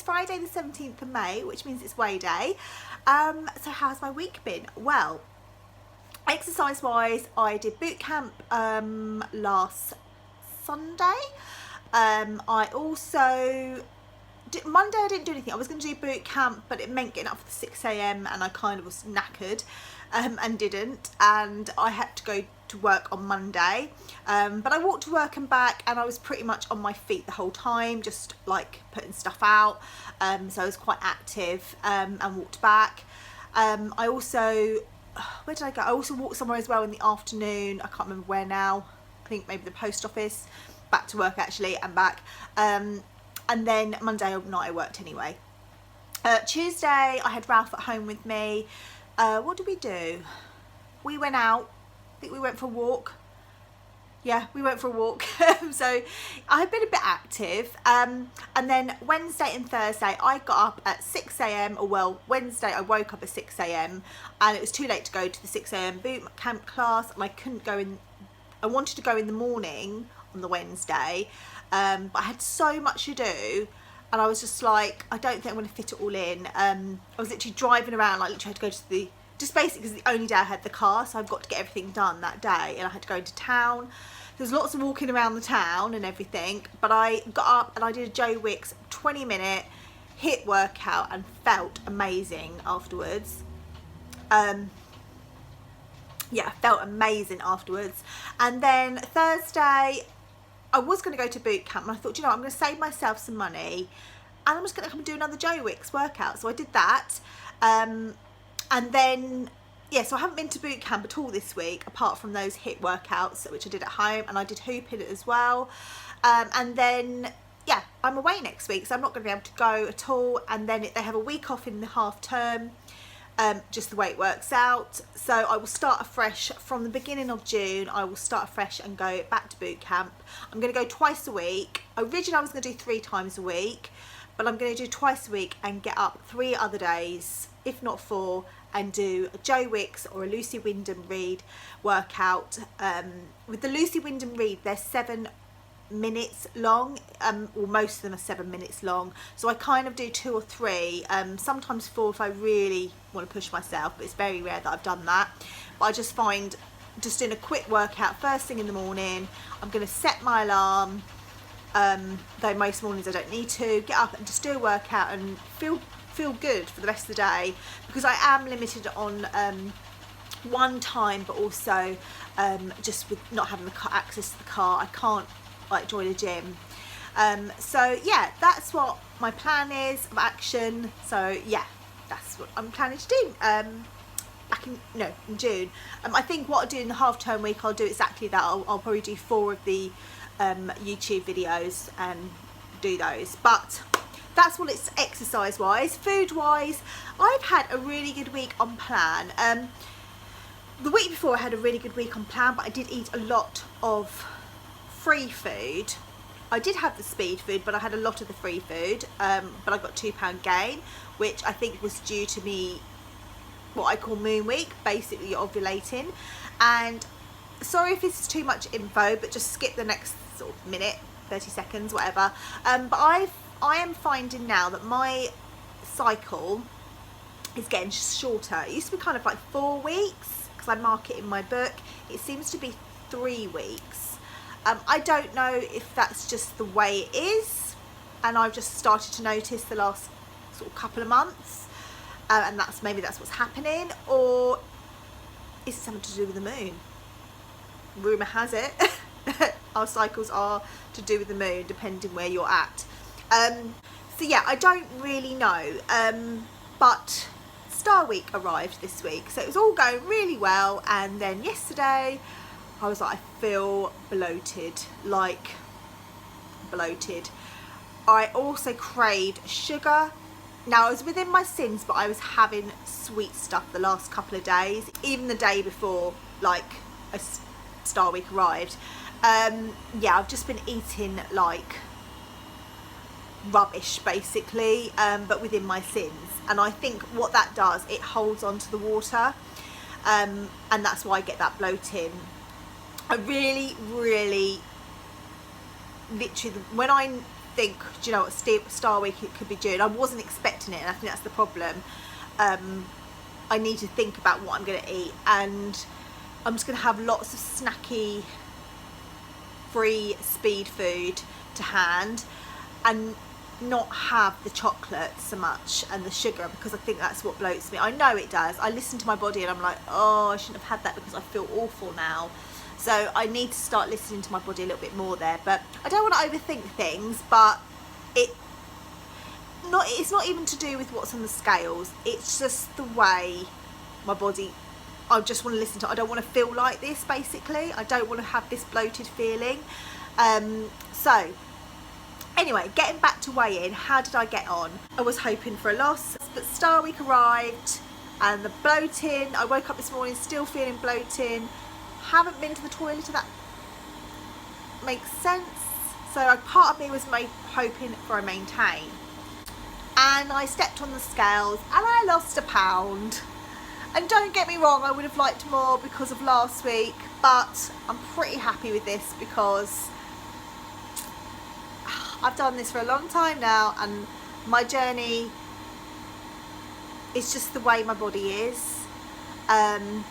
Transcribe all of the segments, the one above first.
Friday the 17th of May, which means it's weigh day. So how's my week been? Well, exercise wise, I did boot camp last Sunday. I also Monday I didn't do anything. I was going to do boot camp, but it meant getting up for the 6 a.m. and I kind of was knackered and didn't, and I had to go to work on Monday, but I walked to work and back, and I was pretty much on my feet the whole time, just like putting stuff out, so I was quite active, and walked back. I also, where did I go? I also walked somewhere as well in the afternoon. I can't remember where now. I think maybe the post office. Back to work actually, and back. And then Monday night I worked anyway. Tuesday I had Ralph at home with me. What did we do? We went out. I think we went for a walk. Yeah, we went for a walk. So I've been a bit active. And then Wednesday and Thursday I got up at 6 a.m. or well, Wednesday I woke up at 6 a.m. and it was too late to go to the 6 a.m. boot camp class, and I couldn't go in. I wanted to go in the morning on the Wednesday, but I had so much to do, and I was just like, I don't think I'm going to fit it all in. I was literally driving around, like literally had to go to the, just basically because the only day I had the car, so I've got to get everything done that day, and I had to go into town. There's lots of walking around the town and everything, but I got up and I did a Joe Wicks 20-minute HIIT workout and felt amazing afterwards. Yeah, felt amazing afterwards. And then Thursday I was going to go to boot camp, and I thought, you know, I'm going to save myself some money and I'm just going to come and do another Joe Wicks workout. So I did that, and then yeah, so I haven't been to boot camp at all this week, apart from those HIIT workouts which I did at home, and I did hooping as well. And then yeah, I'm away next week, so I'm not going to be able to go at all. And then they have a week off in the half term, just the way it works out. So I will start afresh from the beginning of June. I will start afresh and go back to boot camp. I'm going to go twice a week. Originally I was going to do 3 times a week, but I'm going to do twice a week and get up 3 other days, if not 4, and do a Joe Wicks or a Lucy Wyndham Reed workout. With the Lucy Wyndham Reed, they're 7 minutes long, or most of them are 7 minutes long, so I kind of do 2 or 3, sometimes 4 if I really want to push myself, but it's very rare that I've done that. But I just find just doing a quick workout first thing in the morning. I'm going to set my alarm, though most mornings I don't need to, get up and just do a workout and feel good for the rest of the day, because I am limited on one time, but also just with not having the access to the car, I can't like join a gym. So yeah, that's what my plan is of action. So yeah, that's what I'm planning to do back in June. I think what I'll do in the half term week, I'll do exactly that. I'll probably do 4 of the YouTube videos and do those. But that's what it's exercise wise. Food wise, I've had a really good week on plan. The week before I had a really good week on plan, but I did eat a lot of free food. I did have the speed food, but I had a lot of the free food, but I got £2 gain, which I think was due to me what I call moon week, basically ovulating. And sorry if this is too much info, but just skip the next sort of minute, 30 seconds, whatever. But I am finding now that my cycle is getting shorter. It used to be kind of like 4 weeks, because I mark it in my book. It seems to be 3 weeks. I don't know if that's just the way it is, and I've just started to notice the last sort of couple of months, and maybe that's what's happening, or is it something to do with the moon? Rumour has it our cycles are to do with the moon, depending where you're at. So yeah, I don't really know, but Star Week arrived this week, so it was all going really well. And then yesterday I was like, I feel bloated, like bloated. I also craved sugar. Now I was within my sins, but I was having sweet stuff the last couple of days, even the day before like a Star Week arrived. Yeah, I've just been eating like rubbish basically, but within my sins. And I think what that does, it holds on to the water, and that's why I get that bloating. I really literally, when I think, do you know what, Star Week, it could be June. I wasn't expecting it, and I think that's the problem. I need to think about what I'm going to eat, and I'm just going to have lots of snacky, free speed food to hand, and not have the chocolate so much and the sugar, because I think that's what bloats me. I know it does. I listen to my body and I'm like, oh, I shouldn't have had that because I feel awful now. So I need to start listening to my body a little bit more there. But I don't want to overthink things, but it's not even to do with what's on the scales. It's just the way my body, I just want to listen to. I don't want to feel like this, basically. I don't want to have this bloated feeling. So anyway, getting back to weigh-in, how did I get on? I was hoping for a loss, but Star Week arrived and the bloating, I woke up this morning still feeling bloating. Haven't been to the toilet, if that makes sense. So part of me was hoping for a maintain. And I stepped on the scales and I lost £1. And don't get me wrong, I would have liked more because of last week, but I'm pretty happy with this because I've done this for a long time now, and my journey is just the way my body is. And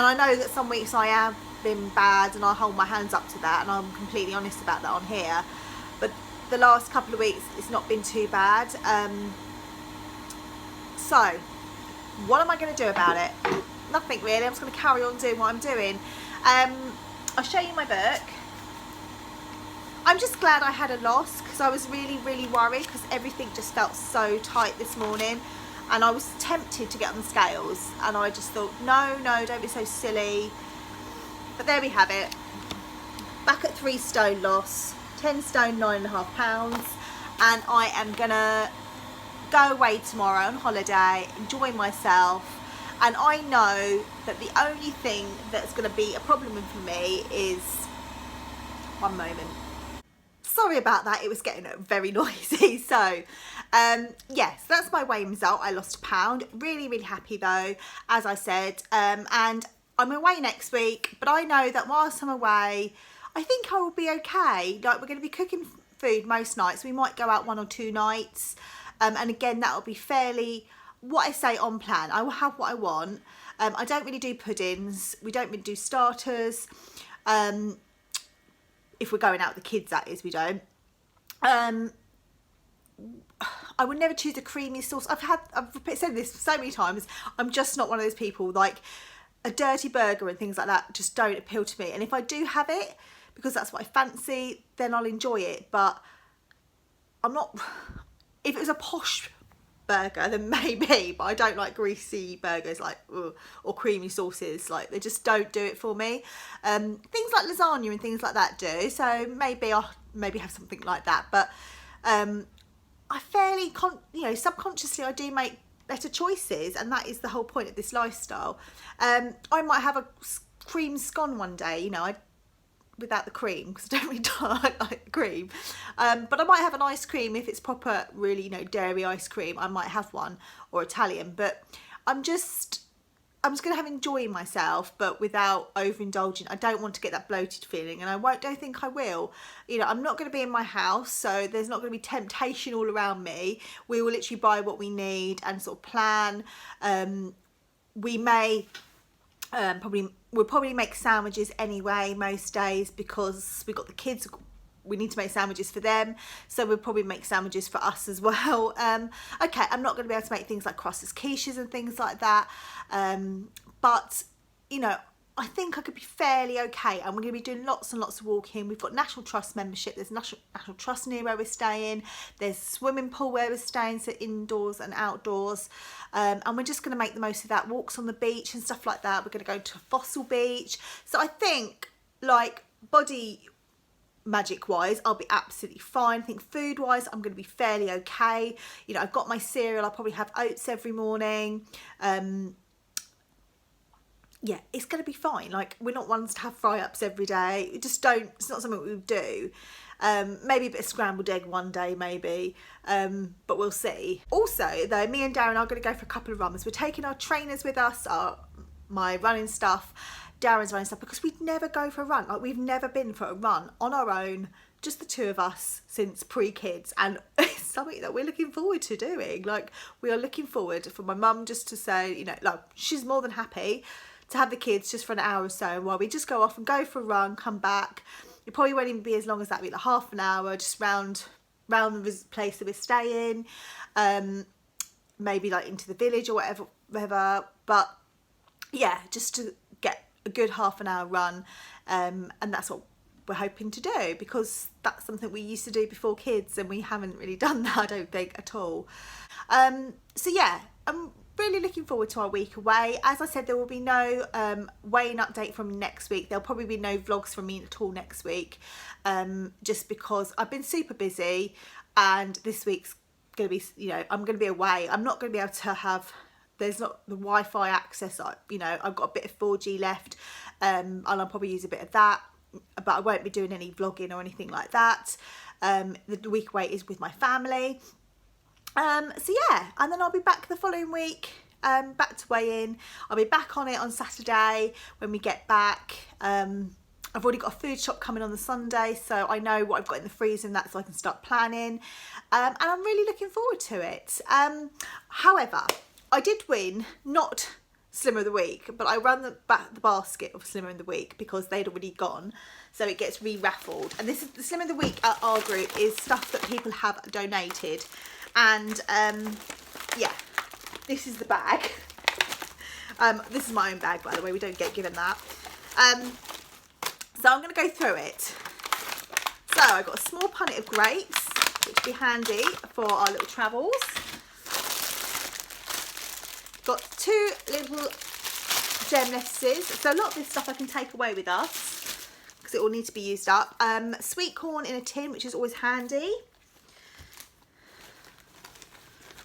I know that some weeks I have been bad, and I hold my hands up to that, and I'm completely honest about that on here. But the last couple of weeks, it's not been too bad. So what am I going to do about it? Nothing really. I'm just going to carry on doing what I'm doing. I'll show you my book. I'm just glad I had a loss, because I was really worried, because everything just felt so tight this morning, and I was tempted to get on the scales, and I just thought, no, don't be so silly. But there we have it. Back at 3 stone loss, 10 stone, 9.5 pounds, and I am gonna go away tomorrow on holiday, enjoy myself. And I know that the only thing that's going to be a problem for me is, one moment, sorry about that, it was getting very noisy. So yes, that's my weighing result. I lost £1. Really happy though, as I said. And I'm away next week, but I know that whilst I'm away, I think I will be okay. Like, we're going to be cooking food most nights. We might go out 1 or 2 nights. And again, that'll be fairly, what I say, on plan. I will have what I want. I don't really do puddings. We don't really do starters. If we're going out with the kids, that is, we don't. I would never choose a creamy sauce. I've said this so many times. I'm just not one of those people. Like, a dirty burger and things like that just don't appeal to me. And if I do have it, because that's what I fancy, then I'll enjoy it. But I'm not... If it was a posh burger, then maybe, but I don't like greasy burgers, like, or creamy sauces. Like, they just don't do it for me. Things like lasagna and things like that do, so maybe I'll have something like that. But I fairly, subconsciously I do make better choices, and that is the whole point of this lifestyle. I might have a cream scone one day, without the cream, because I don't really like the cream. But I might have an ice cream if it's proper, really, dairy ice cream. I might have one, or Italian. But I'm just going to have enjoying myself, but without overindulging. I don't want to get that bloated feeling, and don't think I will. I'm not going to be in my house, so there's not going to be temptation all around me. We will literally buy what we need and sort of plan. We may we'll probably make sandwiches anyway most days, because we've got the kids. We need to make sandwiches for them, so we'll probably make sandwiches for us as well. Okay, I'm not going to be able to make things like crosses, quiches and things like that, but I think I could be fairly okay, and we're going to be doing lots and lots of walking. We've got National Trust membership. There's National Trust near where we're staying. There's swimming pool where we're staying, so indoors and outdoors. And we're just going to make the most of that. Walks on the beach and stuff like that. We're going to go to Fossil Beach. So I think, like, body magic wise, I'll be absolutely fine. I think food wise, I'm going to be fairly okay. I've got my cereal. I'll probably have oats every morning. Yeah, it's going to be fine. Like, we're not ones to have fry-ups every day. It's not something we would do. Maybe a bit of scrambled egg one day, maybe. But we'll see. Also, though, me and Darren are going to go for a couple of runs. We're taking our trainers with us, my running stuff, Darren's running stuff, because we'd never go for a run. Like, we've never been for a run on our own just the two of us since pre-kids, and it's something that we're looking forward to doing. Like, we are looking forward for my mum just to say, you know, like, she's more than happy to have the kids just for an hour or so while we just go off and go for a run, come back. It probably won't even be as long as that, be like half an hour, just round the place that we're staying, maybe like into the village or whatever. But yeah, just to get a good half an hour run, and that's what we're hoping to do, because that's something we used to do before kids, and we haven't really done that, I don't think, at all. So yeah, I'm really looking forward to our week away. As I said, there will be no weighing update from me next week. There'll probably be no vlogs from me at all next week, just because I've been super busy, and this week's gonna be, you know, I'm gonna be away. I'm not gonna be able to have, there's not the Wi-Fi access. You know, I've got a bit of 4G left, and I'll probably use a bit of that, but I won't be doing any vlogging or anything like that. The week away is with my family. So yeah, and then I'll be back the following week, back to weigh in. I'll be back on it on Saturday when we get back. I've already got a food shop coming on the Sunday, so I know what I've got in the freezer and that, so I can start planning. And I'm really looking forward to it. However, I did win, not Slimmer of the Week, but I ran the basket of Slimmer of the Week because they'd already gone, so it gets re-raffled. And this is the Slimmer of the Week at our group, is stuff that people have donated. And yeah, this is the bag. This is my own bag, by the way, we don't get given that. So I'm going to go through it. So I've got a small punnet of grapes, which will be handy for our little travels. Got 2 little gem lettuces. So a lot of this stuff I can take away with us, because it will need to be used up. Sweet corn in a tin, which is always handy.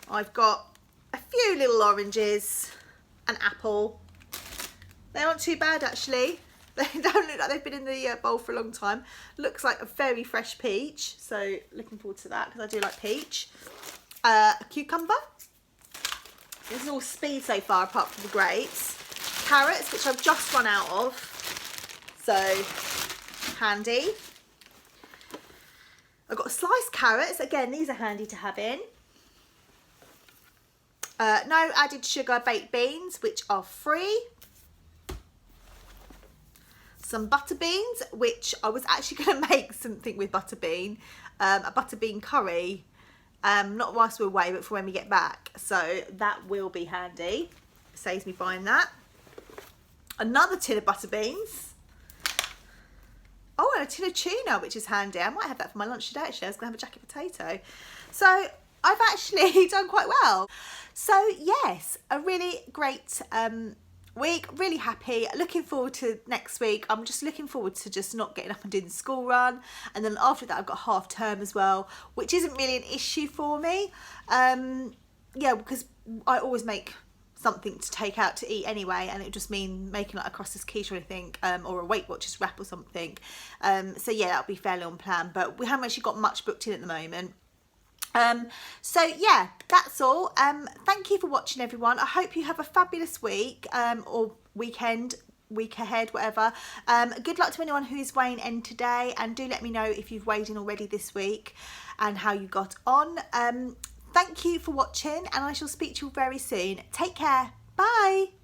I've got a few little oranges, an apple. They aren't too bad, actually. They don't look like they've been in the bowl for a long time. Looks like a very fresh peach, so looking forward to that, because I do like peach. A cucumber. This is all speed so far, apart from the grapes. Carrots, which I've just run out of, so handy. I've got sliced carrots. Again, these are handy to have in. No added sugar baked beans, which are free. Some butter beans, which I was actually going to make something with butter bean, a butter bean curry, not whilst we're away, but for when we get back. So that will be handy. Saves me buying that. Another tin of butter beans. Oh, and a tin of tuna, which is handy. I might have that for my lunch today, actually. I was going to have a jacket potato. So I've actually done quite well. So yes, a really great week, really happy, looking forward to next week. I'm just looking forward to just not getting up and doing the school run, and then after that I've got half term as well, which isn't really an issue for me. Yeah, because I always make something to take out to eat anyway, and it would just mean making like a crustless quiche or anything, or a Weight Watchers wrap or something. So yeah, that'll be fairly on plan, but we haven't actually got much booked in at the moment. So yeah, that's all. Thank you for watching, everyone. I hope you have a fabulous week, or weekend, week ahead, whatever. Good luck to anyone who's weighing in today, and do let me know if you've weighed in already this week and how you got on. Thank you for watching, and I shall speak to you very soon. Take care. Bye.